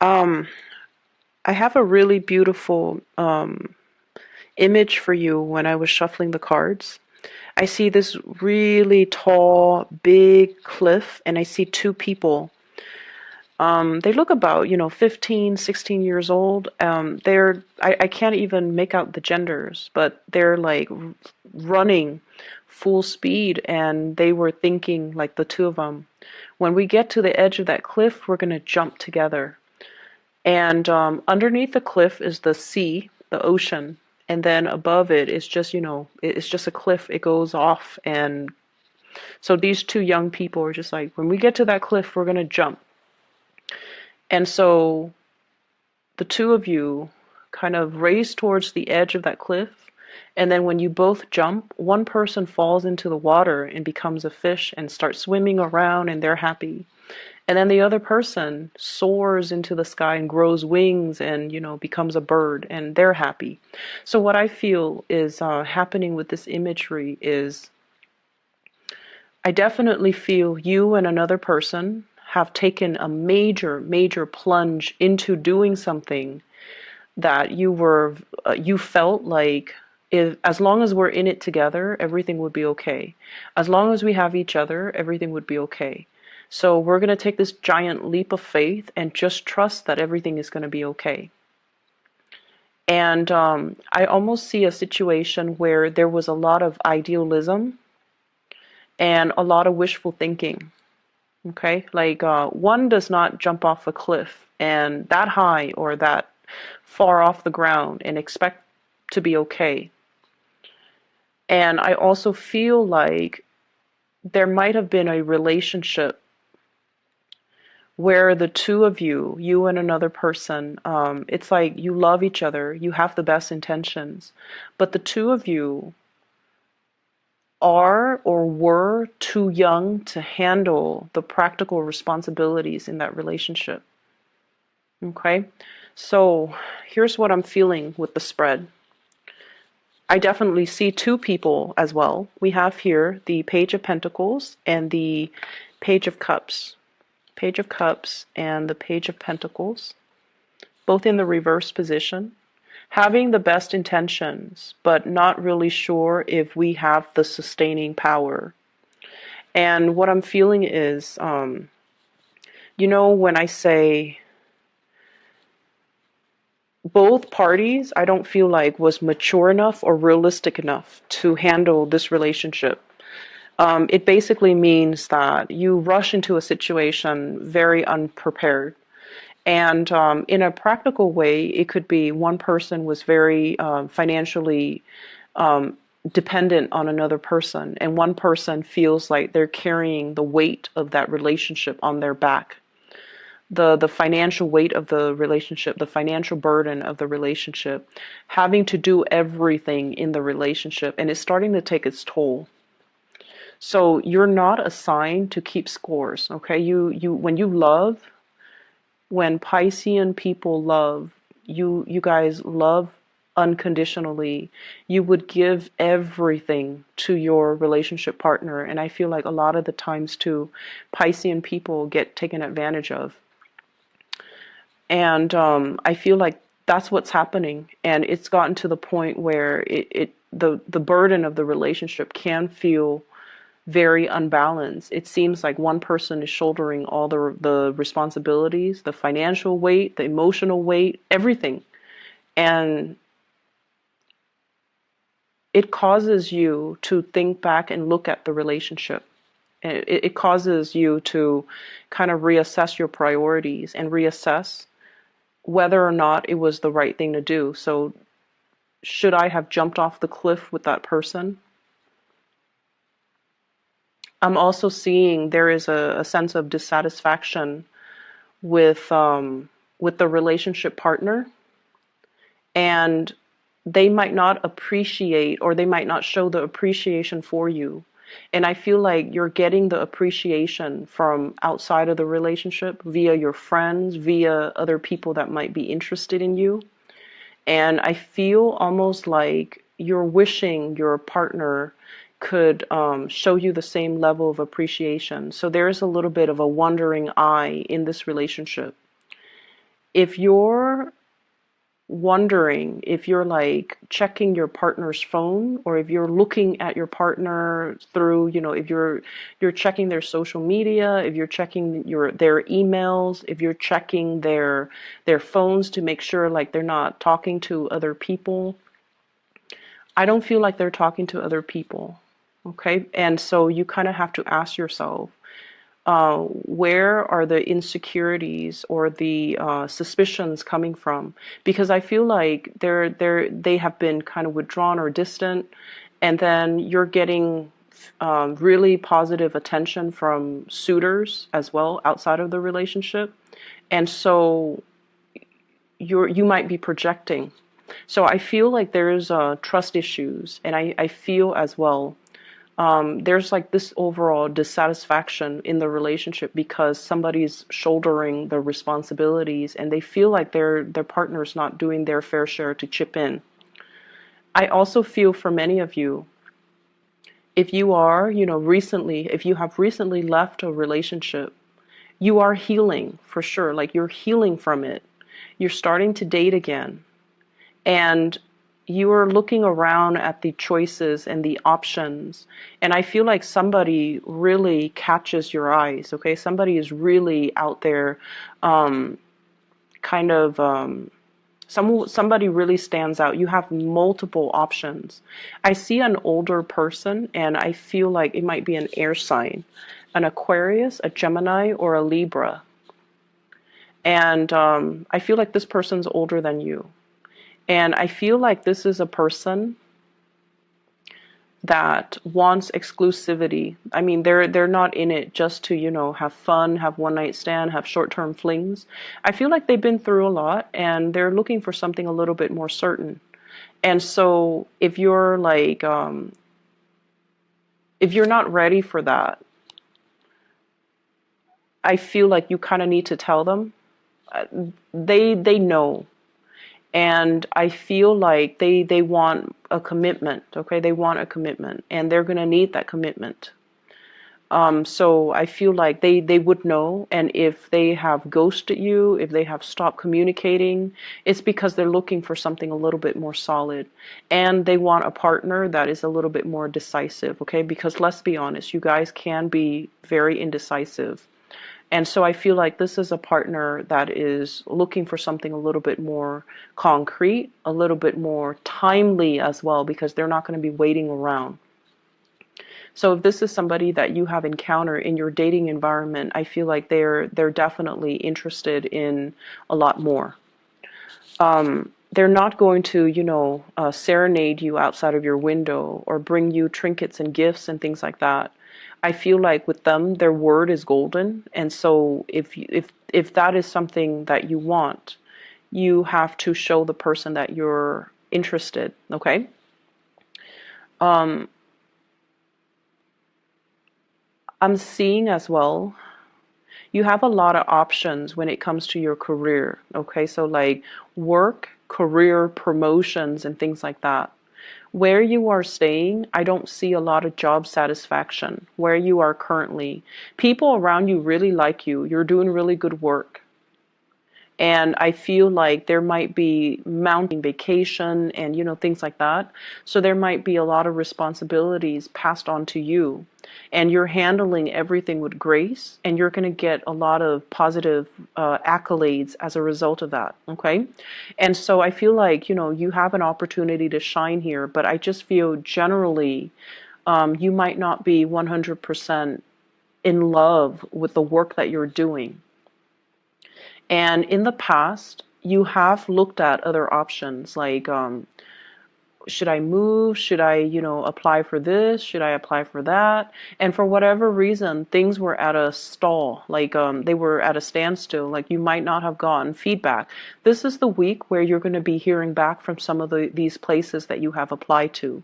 Um, I have a really beautiful image for you when I was shuffling the cards. I see this really tall, big cliff, and I see two people. They look about, 15, 16 years old. I can't even make out the genders, but they're like running full speed, and they were thinking, like the two of them, when we get to the edge of that cliff, we're going to jump together. And underneath the cliff is the sea, the ocean, and then above it is just, it's just a cliff. It goes off, and so these two young people are just like, when we get to that cliff, we're gonna jump. And so the two of you kind of race towards the edge of that cliff, and then when you both jump, one person falls into the water and becomes a fish and starts swimming around, and they're happy. And then the other person soars into the sky and grows wings and, becomes a bird, and they're happy. So what I feel is happening with this imagery is I definitely feel you and another person have taken a major, major plunge into doing something that you felt like, if, as long as we're in it together, everything would be okay. As long as we have each other, everything would be okay. So we're going to take this giant leap of faith and just trust that everything is going to be okay. And I almost see a situation where there was a lot of idealism and a lot of wishful thinking. Okay, like one does not jump off a cliff and that high or that far off the ground and expect to be okay. And I also feel like there might have been a relationship where the two of you, you and another person, it's like you love each other, you have the best intentions, but the two of you are or were too young to handle the practical responsibilities in that relationship. Okay, so here's what I'm feeling with the spread. I definitely see two people as well. We have here the Page of Pentacles and the Page of Cups. Page of Cups and the Page of Pentacles, both in the reverse position, having the best intentions, but not really sure if we have the sustaining power. And what I'm feeling is, when I say both parties, I don't feel like was mature enough or realistic enough to handle this relationship. It basically means that you rush into a situation very unprepared. And in a practical way, it could be one person was very financially dependent on another person, and one person feels like they're carrying the weight of that relationship on their back. The financial weight of the relationship, the financial burden of the relationship, having to do everything in the relationship, and it's starting to take its toll. So you're not assigned to keep scores, okay? You when you love, when Piscean people love, you guys love unconditionally. You would give everything to your relationship partner, and I feel like a lot of the times too, Piscean people get taken advantage of. And I feel like that's what's happening, and it's gotten to the point where the burden of the relationship can feel very unbalanced. It seems like one person is shouldering all the responsibilities, the financial weight, the emotional weight, everything. And it causes you to think back and look at the relationship. It causes you to kind of reassess your priorities and reassess whether or not it was the right thing to do. So, should I have jumped off the cliff with that person? I'm also seeing there is a sense of dissatisfaction with the relationship partner, and they might not appreciate or they might not show the appreciation for you. And I feel like you're getting the appreciation from outside of the relationship via your friends, via other people that might be interested in you. And I feel almost like you're wishing your partner could show you the same level of appreciation. So there's a little bit of a wandering eye in this relationship. If you're wondering, if you're like checking your partner's phone, or if you're looking at your partner through, if you're checking their social media, if you're checking their emails, if you're checking their phones to make sure like they're not talking to other people, I don't feel like they're talking to other people. Okay? And so you kind of have to ask yourself, where are the insecurities or the suspicions coming from? Because I feel like they have been kind of withdrawn or distant, and then you're getting really positive attention from suitors as well outside of the relationship, and so you might be projecting. So I feel like there's trust issues, and I feel as well there's like this overall dissatisfaction in the relationship because somebody's shouldering the responsibilities and they feel like their partner's not doing their fair share to chip in. I also feel for many of you, if you are, if you have recently left a relationship, you are healing for sure. Like you're healing from it. You're starting to date again. And you are looking around at the choices and the options, and I feel like somebody really catches your eyes. Okay, somebody is really out there, kind of somebody really stands out. You have multiple options. I see an older person, and I feel like it might be an air sign, an Aquarius, a Gemini, or a Libra. And I feel like this person's older than you. And I feel like this is a person that wants exclusivity. I mean, they're not in it just to, have fun, have one night stand, have short-term flings. I feel like they've been through a lot and they're looking for something a little bit more certain. And so if you're like, if you're not ready for that, I feel like you kind of need to tell them. They know. And I feel like they want a commitment, okay? They want a commitment, and they're going to need that commitment. So I feel like they would know, and if they have ghosted you, if they have stopped communicating, it's because they're looking for something a little bit more solid. And they want a partner that is a little bit more decisive, okay? Because let's be honest, you guys can be very indecisive. And so I feel like this is a partner that is looking for something a little bit more concrete, a little bit more timely as well, because they're not going to be waiting around. So if this is somebody that you have encountered in your dating environment, I feel like they're definitely interested in a lot more. They're not going to, serenade you outside of your window or bring you trinkets and gifts and things like that. I feel like with them, their word is golden, and so if that is something that you want, you have to show the person that you're interested. Okay. I'm seeing as well, you have a lot of options when it comes to your career. Okay, so like work, career, promotions, and things like that. Where you are staying, I don't see a lot of job satisfaction. Where you are currently, people around you really like you. You're doing really good work. And I feel like there might be mounting vacation and, things like that. So there might be a lot of responsibilities passed on to you. And you're handling everything with grace. And you're going to get a lot of positive accolades as a result of that. Okay. And so I feel like, you have an opportunity to shine here. But I just feel generally you might not be 100% in love with the work that you're doing. And in the past, you have looked at other options like, should I move? Should I, apply for this? Should I apply for that? And for whatever reason, things were at a stall, like they were at a standstill, like you might not have gotten feedback. This is the week where you're going to be hearing back from some of these places that you have applied to.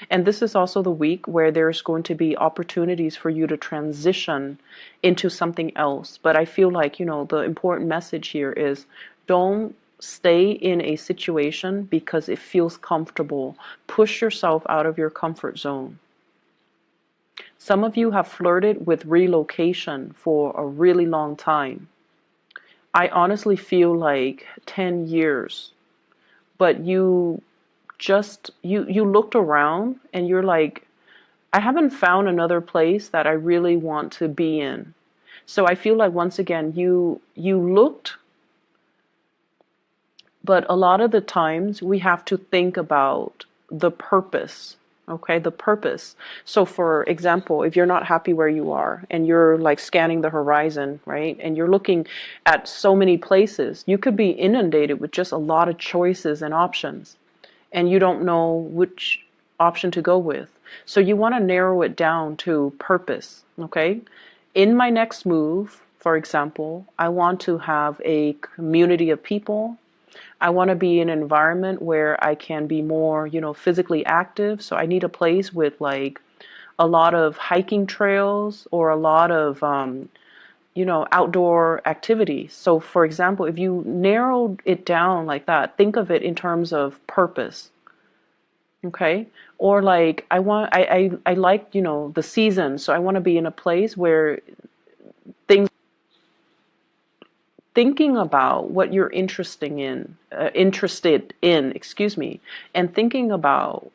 And this is also the week where there's going to be opportunities for you to transition into something else. But I feel like, the important message here is don't stay in a situation because it feels comfortable. Push yourself out of your comfort zone. Some of you have flirted with relocation for a really long time. I honestly feel like 10 years, but you looked around and you're like, I haven't found another place that I really want to be in. So I feel like once again you looked, but a lot of the times we have to think about the purpose. Okay, the purpose. So for example, if you're not happy where you are and you're like scanning the horizon, right? And you're looking at so many places, you could be inundated with just a lot of choices and options, and you don't know which option to go with. So you want to narrow it down to purpose, okay? In my next move, for example, I want to have a community of people. I want to be in an environment where I can be more, physically active. So I need a place with like a lot of hiking trails or a lot of, outdoor activities. So for example, if you narrow it down like that, think of it in terms of purpose. Okay. Or like I like, the season. So I want to be in a place where things thinking about what you're interested in, excuse me, and thinking about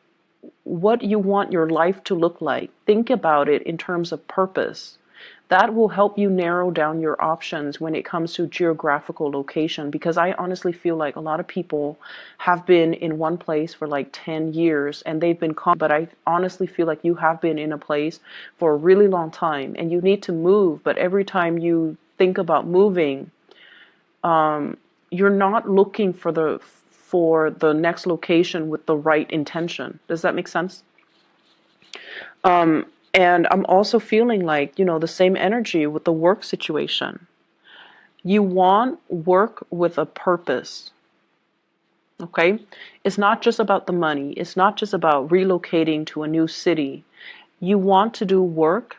what you want your life to look like. Think about it in terms of purpose. That will help you narrow down your options when it comes to geographical location, because I honestly feel like a lot of people have been in one place for like 10 years and they've been but I honestly feel like you have been in a place for a really long time and you need to move, but every time you think about moving, you're not looking for the next location with the right intention. Does that make sense? And I'm also feeling like, the same energy with the work situation. You want work with a purpose, okay? It's not just about the money. It's not just about relocating to a new city. You want to do work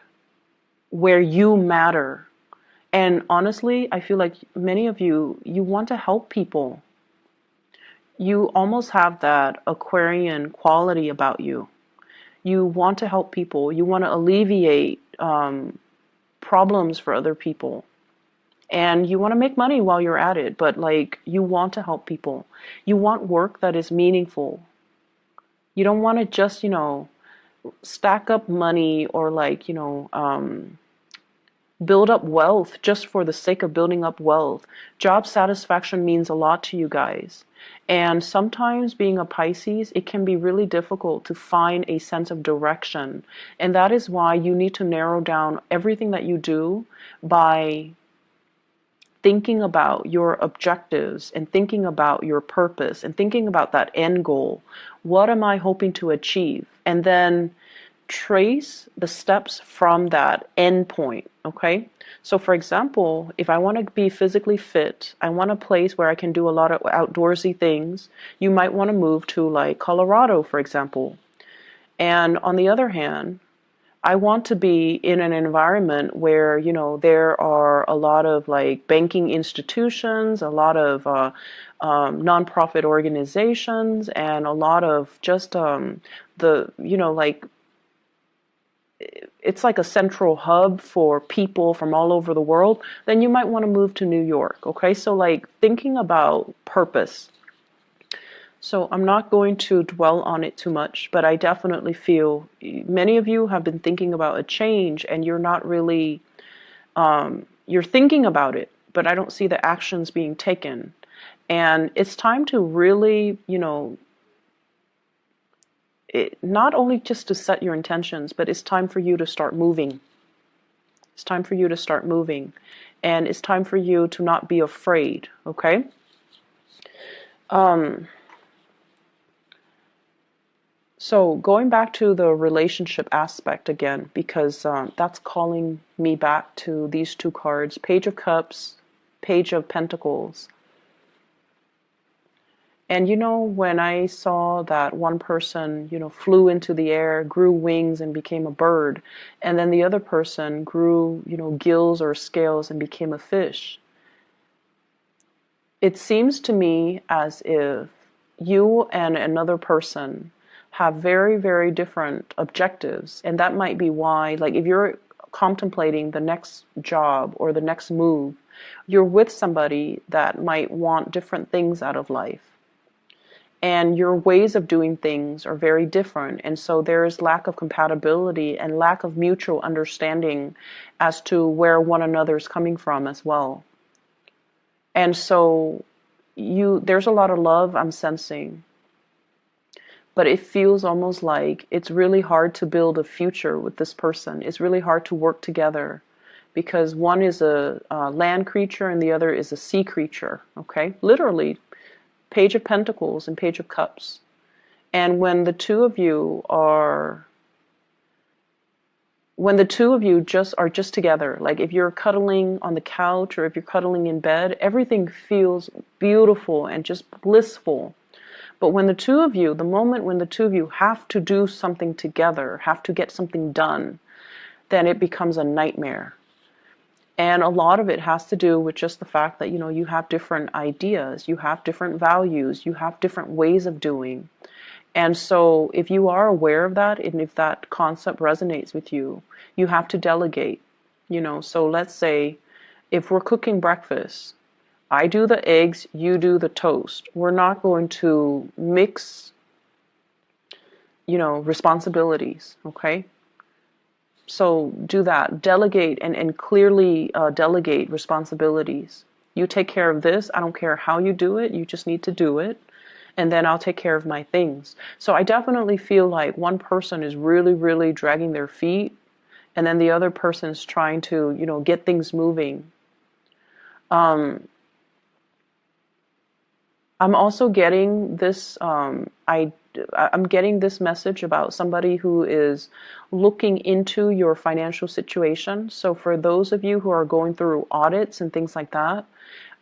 where you matter. And honestly, I feel like many of you want to help people. You almost have that Aquarian quality about you. You want to help people. You want to alleviate problems for other people. And you want to make money while you're at it, but like you want to help people. You want work that is meaningful. You don't want to just, stack up money or like, build up wealth just for the sake of building up wealth. Job satisfaction means a lot to you guys. And sometimes being a Pisces, it can be really difficult to find a sense of direction. And that is why you need to narrow down everything that you do by thinking about your objectives and thinking about your purpose and thinking about that end goal. What am I hoping to achieve? And then trace the steps from that end point, okay? So for example, if I want to be physically fit, I want a place where I can do a lot of outdoorsy things. You might want to move to like Colorado, for example. And on the other hand, I want to be in an environment where, there are a lot of like banking institutions, a lot of nonprofit organizations, and a lot of just like it's like a central hub for people from all over the world. Then you might want to move to New York. Okay. So like thinking about purpose. So I'm not going to dwell on it too much, but I definitely feel many of you have been thinking about a change and you're not really, you're thinking about it, but I don't see the actions being taken. And it's time to really, not only just to set your intentions, but it's time for you to start moving. It's time for you to start moving. And it's time for you to not be afraid, okay? So going back to the relationship aspect again, because that's calling me back to these two cards, Page of Cups, Page of Pentacles. And when I saw that one person, flew into the air, grew wings and became a bird, and then the other person grew, gills or scales and became a fish, it seems to me as if you and another person have very, very different objectives. And that might be why, like, if you're contemplating the next job or the next move, you're with somebody that might want different things out of life. And your ways of doing things are very different. And so there is lack of compatibility and lack of mutual understanding as to where one another is coming from as well. And so there's a lot of love I'm sensing, but it feels almost like it's really hard to build a future with this person. It's really hard to work together because one is a land creature and the other is a sea creature, okay? Literally, Page of Pentacles and Page of Cups. And when the two of you just are just together, like if you're cuddling on the couch or if you're cuddling in bed, everything feels beautiful and just blissful. But when the moment when the two of you have to do something together, have to get something done, then it becomes a nightmare. And a lot of it has to do with just the fact that, you have different ideas, you have different values, you have different ways of doing. And so if you are aware of that, and if that concept resonates with you, you have to delegate. So let's say if we're cooking breakfast, I do the eggs, you do the toast. We're not going to mix, responsibilities, okay? So do that. Delegate and clearly delegate responsibilities. You take care of this. I don't care how you do it. You just need to do it. And then I'll take care of my things. So I definitely feel like one person is really, really dragging their feet. And then the other person is trying to, get things moving. I'm also getting this, I'm getting this message about somebody who is looking into your financial situation. So for those of you who are going through audits and things like that,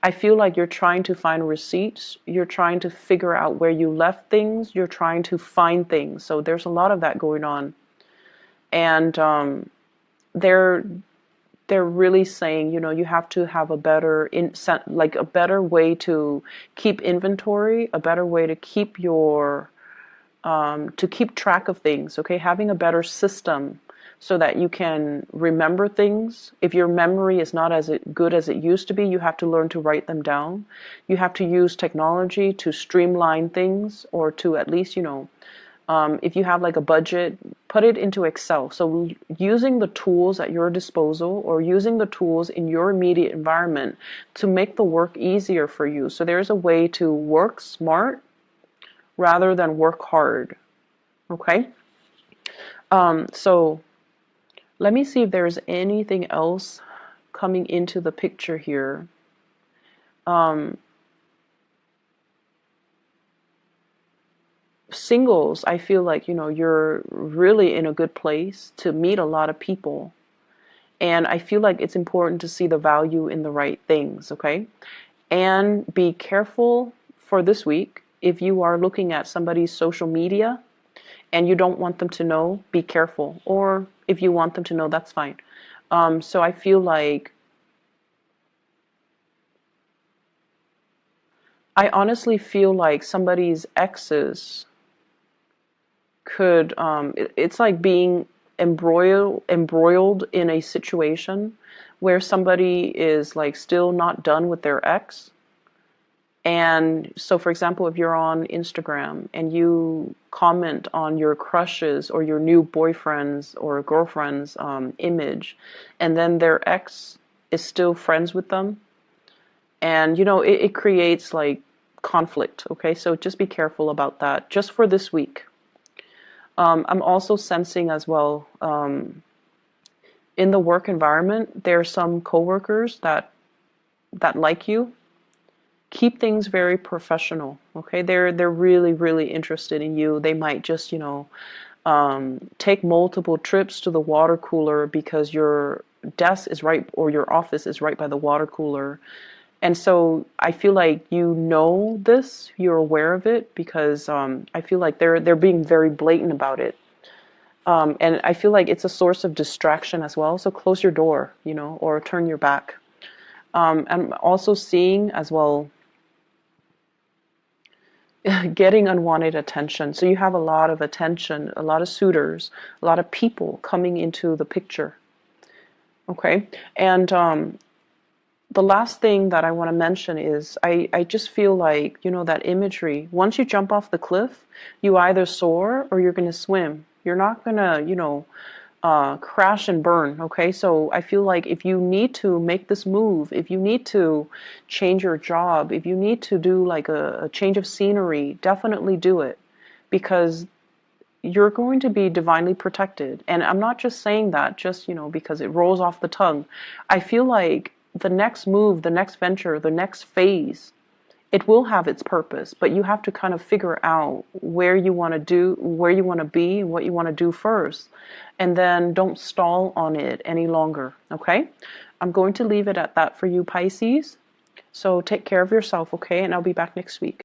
I feel like you're trying to find receipts. You're trying to figure out where you left things. You're trying to find things. So there's a lot of that going on. And they're really saying, you have to have a better a better way to keep inventory, a better way to keep to keep track of things, okay? Having a better system so that you can remember things. If your memory is not as good as it used to be, you have to learn to write them down. You have to use technology to streamline things, or to at least, if you have like a budget, put it into Excel. So using the tools at your disposal, or using the tools in your immediate environment to make the work easier for you. So there's a way to work smart rather than work hard. Okay? So let me see if there's anything else coming into the picture here. Singles, I feel like, you're really in a good place to meet a lot of people. And I feel like it's important to see the value in the right things, okay? And be careful for this week. If you are looking at somebody's social media and you don't want them to know, be careful. Or if you want them to know, that's fine. So I feel like, I honestly feel like somebody's exes could, it's like being embroiled in a situation where somebody is like still not done with their ex. And so, for example, if you're on Instagram and you comment on your crushes or your new boyfriend's or girlfriend's image, and then their ex is still friends with them, and it creates like conflict. Okay, so just be careful about that, just for this week. I'm also sensing as well, in the work environment, there are some coworkers that like you. Keep things very professional, okay? They're really, really interested in you. They might just, take multiple trips to the water cooler because your desk is right, or your office is right by the water cooler. And so I feel like this, you're aware of it, because I feel like they're being very blatant about it. And I feel like it's a source of distraction as well. So close your door, or turn your back. I'm also seeing as well, getting unwanted attention. So you have a lot of attention, a lot of suitors, a lot of people coming into the picture. Okay? And the last thing that I want to mention is I just feel like, that imagery. Once you jump off the cliff, you either soar or you're going to swim. You're not going to, crash and burn. Okay. So I feel like if you need to make this move, if you need to change your job, if you need to do like a change of scenery, definitely do it, because you're going to be divinely protected. And I'm not just saying that just, because it rolls off the tongue. I feel like the next move, the next venture, the next phase, it will have its purpose, but you have to kind of figure out where you want to do, where you want to be, and what you want to do first. And then don't stall on it any longer, okay? I'm going to leave it at that for you, Pisces. So take care of yourself, okay? And I'll be back next week.